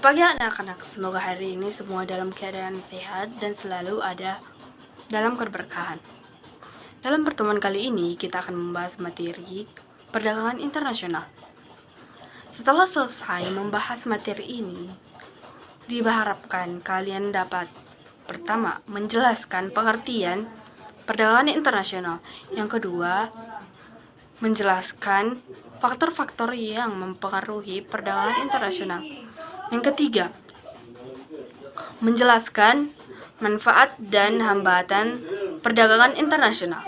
Pagi anak-anak, semoga hari ini semua dalam keadaan sehat dan selalu ada dalam keberkahan. Dalam pertemuan kali ini, kita akan membahas materi perdagangan internasional. Setelah selesai membahas materi ini, diharapkan kalian dapat pertama, menjelaskan pengertian perdagangan internasional. Yang kedua, menjelaskan faktor-faktor yang mempengaruhi perdagangan internasional. Yang ketiga, menjelaskan manfaat dan hambatan perdagangan internasional.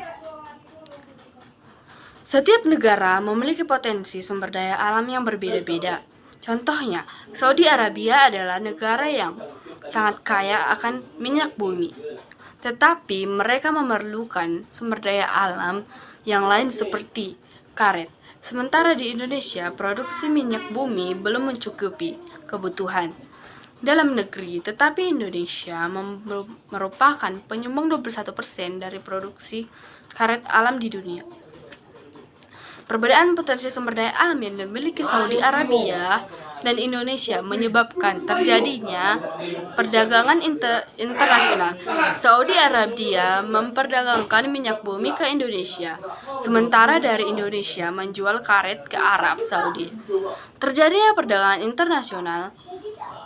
Setiap negara memiliki potensi sumber daya alam yang berbeda-beda. Contohnya, Saudi Arabia adalah negara yang sangat kaya akan minyak bumi. Tetapi mereka memerlukan sumber daya alam yang lain seperti karet. Sementara di Indonesia, produksi minyak bumi belum mencukupi kebutuhan dalam negeri, tetapi Indonesia merupakan penyumbang 21% dari produksi karet alam di dunia. Perbedaan potensi sumber daya alam yang dimiliki Saudi Arabia dan Indonesia menyebabkan terjadinya perdagangan internasional. Saudi Arabia memperdagangkan minyak bumi ke Indonesia, sementara dari Indonesia menjual karet ke Arab Saudi. Terjadinya perdagangan internasional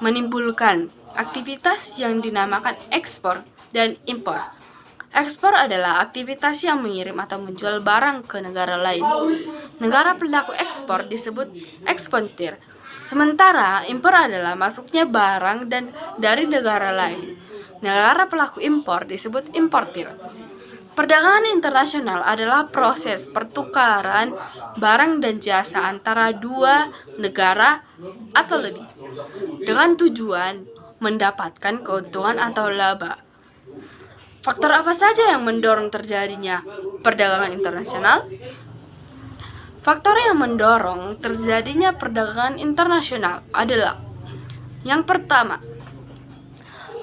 menimbulkan aktivitas yang dinamakan ekspor dan impor. Ekspor adalah aktivitas yang mengirim atau menjual barang ke negara lain. Negara pelaku ekspor disebut eksportir. Sementara impor adalah masuknya barang dari negara lain. Negara pelaku impor disebut importir. Perdagangan internasional adalah proses pertukaran barang dan jasa antara dua negara atau lebih, dengan tujuan mendapatkan keuntungan atau laba. Faktor apa saja yang mendorong terjadinya perdagangan internasional? Faktor yang mendorong terjadinya perdagangan internasional adalah: yang pertama,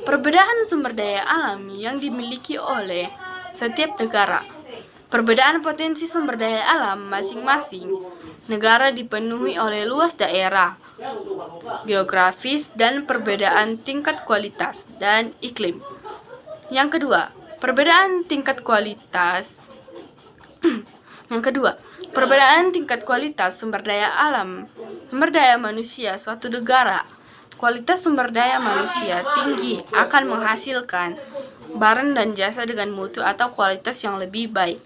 perbedaan sumber daya alam yang dimiliki oleh setiap negara. Perbedaan potensi sumber daya alam masing-masing negara dipenuhi oleh luas daerah geografis dan perbedaan tingkat kualitas dan iklim. Yang kedua, perbedaan tingkat kualitas sumber daya alam, sumber daya manusia suatu negara. Kualitas sumber daya manusia tinggi akan menghasilkan barang dan jasa dengan mutu atau kualitas yang lebih baik.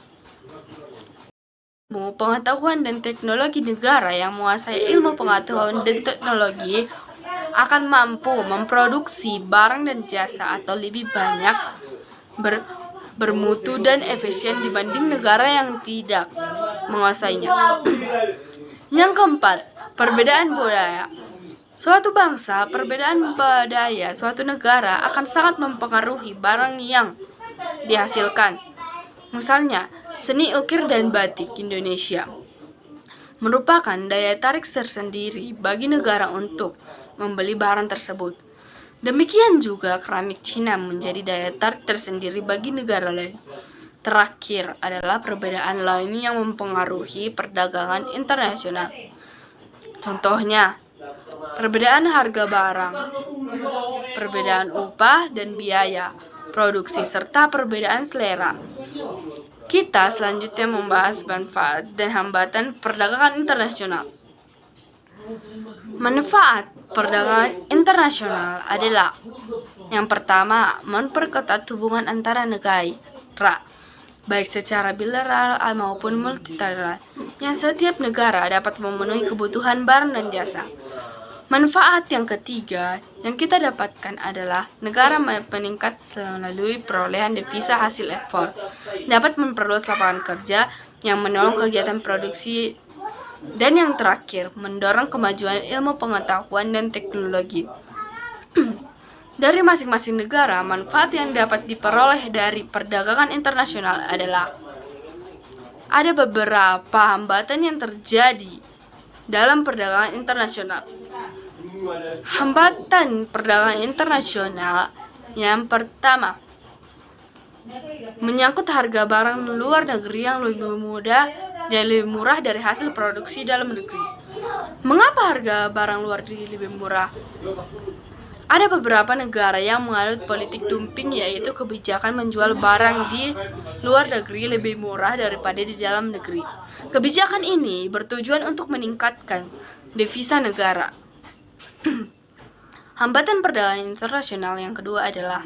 Pengetahuan dan teknologi negara yang menguasai ilmu pengetahuan dan teknologi akan mampu memproduksi barang dan jasa atau lebih banyak bermutu dan efisien dibanding negara yang tidak menguasainya. Yang keempat, perbedaan budaya. Suatu bangsa, perbedaan budaya suatu negara akan sangat mempengaruhi barang yang dihasilkan. Misalnya, seni ukir dan batik Indonesia merupakan daya tarik tersendiri bagi negara untuk membeli barang tersebut. Demikian juga keramik Cina menjadi daya tarik tersendiri bagi negara lain. Terakhir adalah perbedaan lain yang mempengaruhi perdagangan internasional. Contohnya, perbedaan harga barang, perbedaan upah dan biaya produksi, serta perbedaan selera. Kita selanjutnya membahas manfaat dan hambatan perdagangan internasional. Manfaat perdagangan internasional adalah: yang pertama, memperketat hubungan antara negara, baik secara bilateral maupun multilateral, yang setiap negara dapat memenuhi kebutuhan barang dan jasa. Manfaat yang ketiga yang kita dapatkan adalah negara meningkat melalui perolehan devisa hasil ekspor, dapat memperluas lapangan kerja yang menolong kegiatan produksi, dan yang terakhir, mendorong kemajuan ilmu pengetahuan dan teknologi. Dari masing-masing negara, manfaat yang dapat diperoleh dari perdagangan internasional adalah: ada beberapa hambatan yang terjadi dalam perdagangan internasional. Hambatan perdagangan internasional yang pertama, menyangkut harga barang luar negeri yang lebih mudah dan lebih murah dari hasil produksi dalam negeri. Mengapa harga barang luar negeri lebih murah? Ada beberapa negara yang menganut politik dumping, yaitu kebijakan menjual barang di luar negeri lebih murah daripada di dalam negeri. Kebijakan ini bertujuan untuk meningkatkan devisa negara. Hambatan perdagangan internasional yang kedua adalah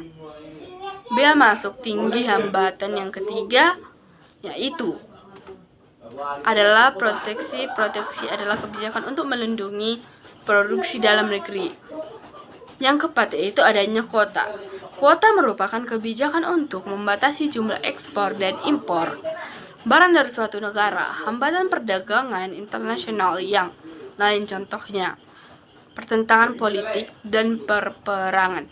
bea masuk tinggi. Hambatan yang ketiga yaitu adalah proteksi. Proteksi adalah kebijakan untuk melindungi produksi dalam negeri. Yang keempat yaitu adanya kuota. Kuota merupakan kebijakan untuk membatasi jumlah ekspor dan impor barang dari suatu negara. Hambatan perdagangan internasional yang lain contohnya pertentangan politik dan perperangan.